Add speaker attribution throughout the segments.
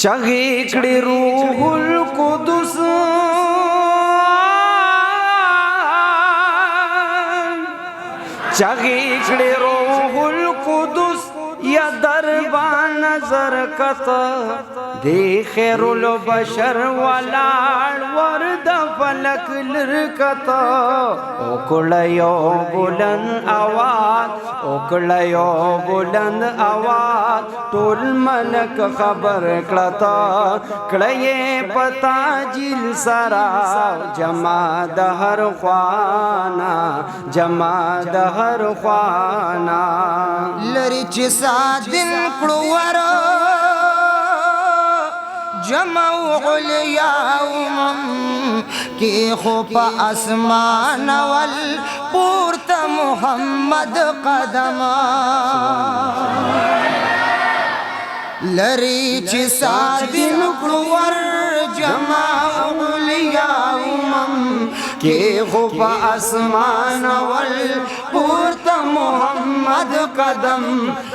Speaker 1: چغې کړې روح القدس چغې کړې روح القدس یا دربان نظر کتا دی خیر البشر ولاړ ورد فلک لرکتا وکړه یو بلند آواز وکړه یو بلند آواز ټول ملک خبر کړتا کړه پتا جیل سرا جما د هر خوانا جما د هر خوانا
Speaker 2: لری چې سادن کړو ور جمع علیا کی خو په اسمان ول پورته محمد قدم لری چې سادن کړو ور جمع علیا کی خو په اسمان ول پورته محمد قدم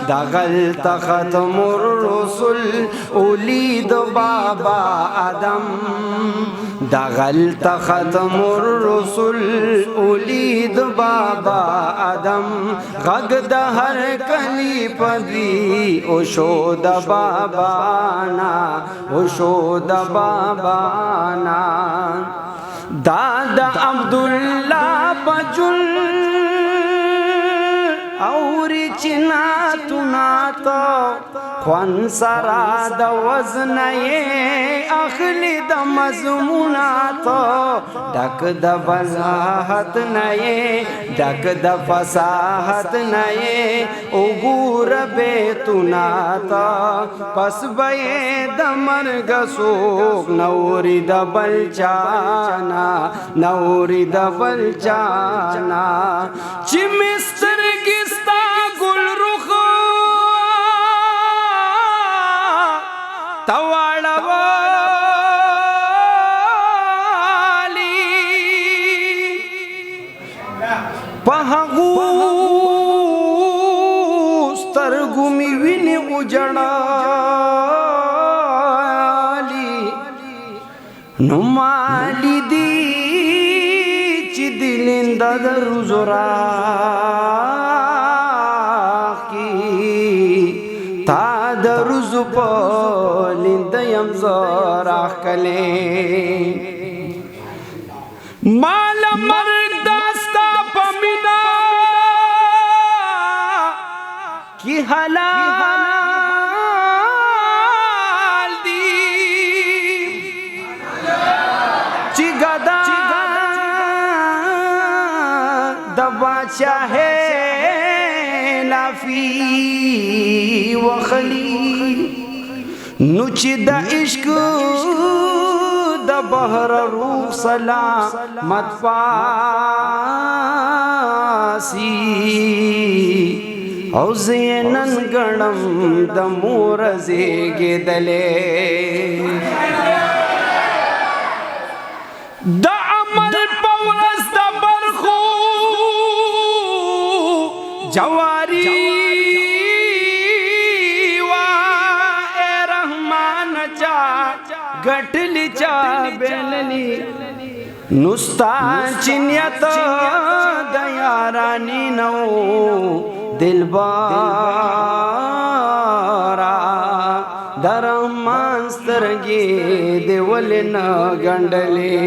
Speaker 1: دغل ختم الرسل اولید بابا آدم دغل ختم الرسل اولید بابا آدم غږ د هر کلی پدی او شو د بابانا او شو د بابانا دادا عبداللہ بجل اوری چناتو ناتو خوان سرا د وزنی اخلی د مضموناتو ډک د وضاحت نئی ډک د فصاحت نئی وګور بیتوناتا پس به د مرګ سوک نوري د بلچانا نوري د بلچانا چې مستر گستا گل رخ تواړوالی پهغو سترګو می ویني وجړالی نو مالی دی چې دلند د روزرا تا دروز پلند یم زراخ کلی مال مرگ داستا پمینا کی حلال دی چی گدا دبا چاہے لافی وخلی نو چې د عشق د بحر روح سلامت پاسی او زینن گړم د مور زیږیدلې د عمل په ورځ د برخو جواری گٹلی چا بیللی نستا چنیت دیارانی نو دلبارا درمان سترگی دیول نا گنڈلی